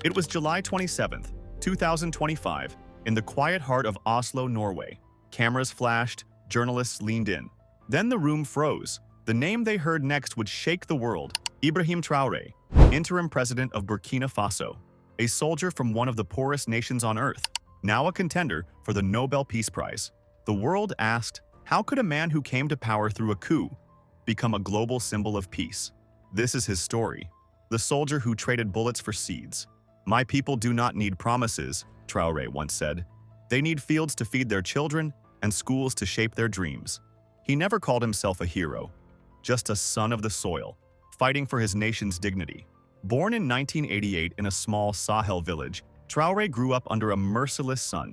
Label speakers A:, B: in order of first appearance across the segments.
A: It was July 27th, 2025, in the quiet heart of Oslo, Norway. Cameras flashed, journalists leaned in. Then the room froze. The name they heard next would shake the world. Ibrahim Traoré, interim president of Burkina Faso, a soldier from one of the poorest nations on earth, now a contender for the Nobel Peace Prize. The world asked, how could a man who came to power through a coup become a global symbol of peace? This is his story. The soldier who traded bullets for seeds. My people do not need promises, Traoré once said. They need fields to feed their children and schools to shape their dreams. He never called himself a hero, just a son of the soil, fighting for his nation's dignity. Born in 1988 in a small Sahel village, Traoré grew up under a merciless sun.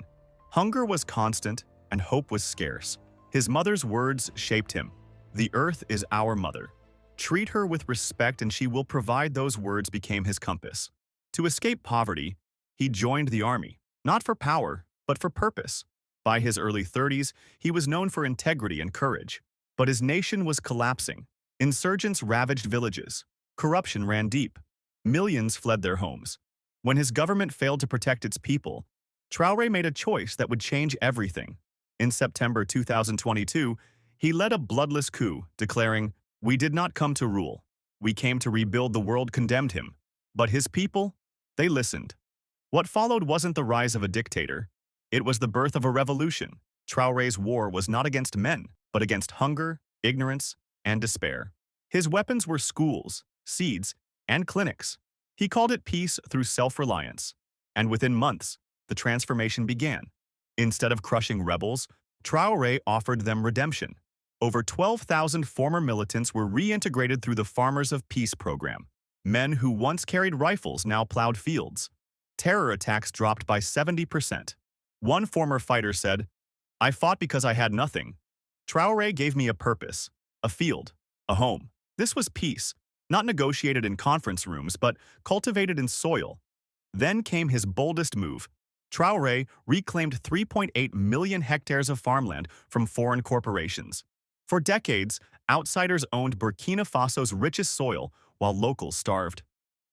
A: Hunger was constant and hope was scarce. His mother's words shaped him. The earth is our mother. Treat her with respect and she will provide. Those words became his compass. To escape poverty, he joined the army, not for power, but for purpose. By his early 30s, he was known for integrity and courage. But his nation was collapsing. Insurgents ravaged villages. Corruption ran deep. Millions fled their homes. When his government failed to protect its people, Traoré made a choice that would change everything. In September 2022, he led a bloodless coup, declaring, "We did not come to rule. We came to rebuild." The world condemned him. But his people, they listened. What followed wasn't the rise of a dictator. It was the birth of a revolution. Traoré's war was not against men, but against hunger, ignorance, and despair. His weapons were schools, seeds, and clinics. He called it peace through self-reliance. And within months, the transformation began. Instead of crushing rebels, Traoré offered them redemption. Over 12,000 former militants were reintegrated through the Farmers of Peace program. Men who once carried rifles now plowed fields. Terror attacks dropped by 70%. One former fighter said, "I fought because I had nothing. Traoré gave me a purpose, a field, a home." This was peace, not negotiated in conference rooms, but cultivated in soil. Then came his boldest move. Traoré reclaimed 3.8 million hectares of farmland from foreign corporations. For decades, outsiders owned Burkina Faso's richest soil while locals starved.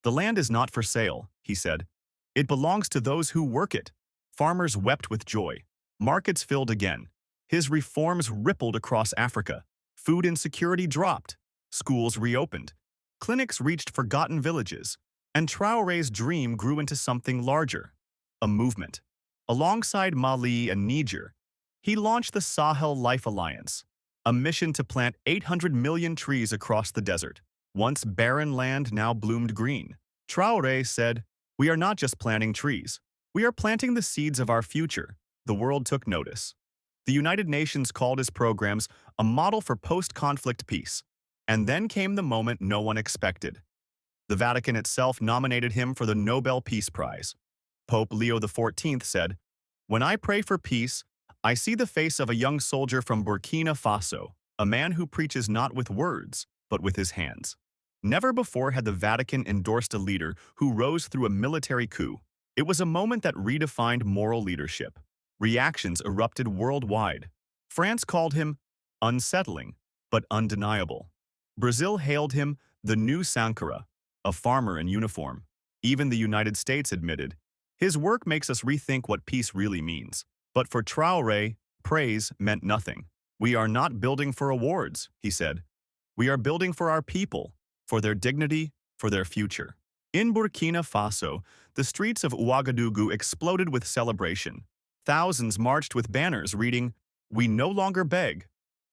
A: "The land is not for sale," he said. "It belongs to those who work it." Farmers wept with joy. Markets filled again. His reforms rippled across Africa. Food insecurity dropped. Schools reopened. Clinics reached forgotten villages. And Traoré's dream grew into something larger. A movement. Alongside Mali and Niger, he launched the Sahel Life Alliance, a mission to plant 800 million trees across the desert. Once barren land now bloomed green. Traoré said, "We are not just planting trees. We are planting the seeds of our future." The world took notice. The United Nations called his programs a model for post-conflict peace. And then came the moment no one expected. The Vatican itself nominated him for the Nobel Peace Prize. Pope Leo XIV said, "When I pray for peace, I see the face of a young soldier from Burkina Faso, a man who preaches not with words, but with his hands." Never before had the Vatican endorsed a leader who rose through a military coup. It was a moment that redefined moral leadership. Reactions erupted worldwide. France called him unsettling, but undeniable. Brazil hailed him the new Sankara, a farmer in uniform. Even the United States admitted, "His work makes us rethink what peace really means." But for Traoré, praise meant nothing. "We are not building for awards," he said. "We are building for our people, for their dignity, for their future." In Burkina Faso, the streets of Ouagadougou exploded with celebration. Thousands marched with banners reading, "We no longer beg.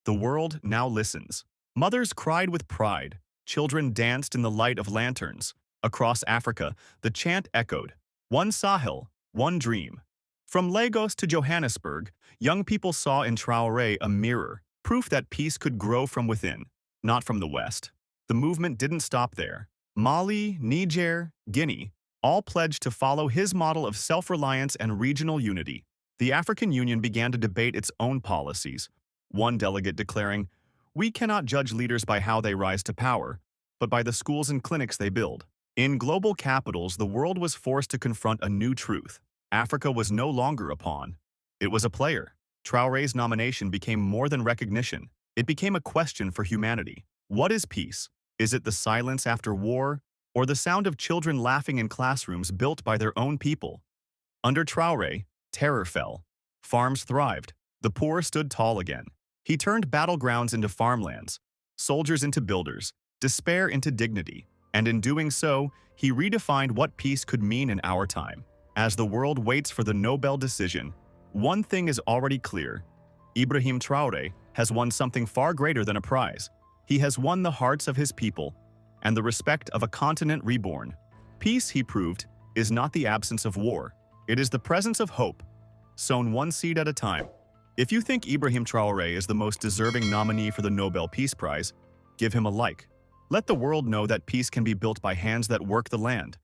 A: The world now listens." Mothers cried with pride. Children danced in the light of lanterns. Across Africa, the chant echoed, "One Sahel, one dream." From Lagos to Johannesburg, young people saw in Traoré a mirror, proof that peace could grow from within, not from the West. The movement didn't stop there. Mali, Niger, Guinea, all pledged to follow his model of self-reliance and regional unity. The African Union began to debate its own policies, one delegate declaring, "We cannot judge leaders by how they rise to power, but by the schools and clinics they build." In global capitals, the world was forced to confront a new truth. Africa was no longer a pawn. It was a player. Traoré's nomination became more than recognition. It became a question for humanity. What is peace? Is it the silence after war, or the sound of children laughing in classrooms built by their own people. Under Traoré, terror fell. Farms thrived. The poor stood tall again. He turned battlegrounds into farmlands, soldiers into builders, despair into dignity, and in doing so, he redefined what peace could mean in our time. As the world waits for the Nobel decision, one thing is already clear. Ibrahim Traoré has won something far greater than a prize. He has won the hearts of his people and the respect of a continent reborn. Peace, he proved, is not the absence of war. It is the presence of hope, sown one seed at a time. If you think Ibrahim Traoré is the most deserving nominee for the Nobel Peace Prize, give him a like. Let the world know that peace can be built by hands that work the land.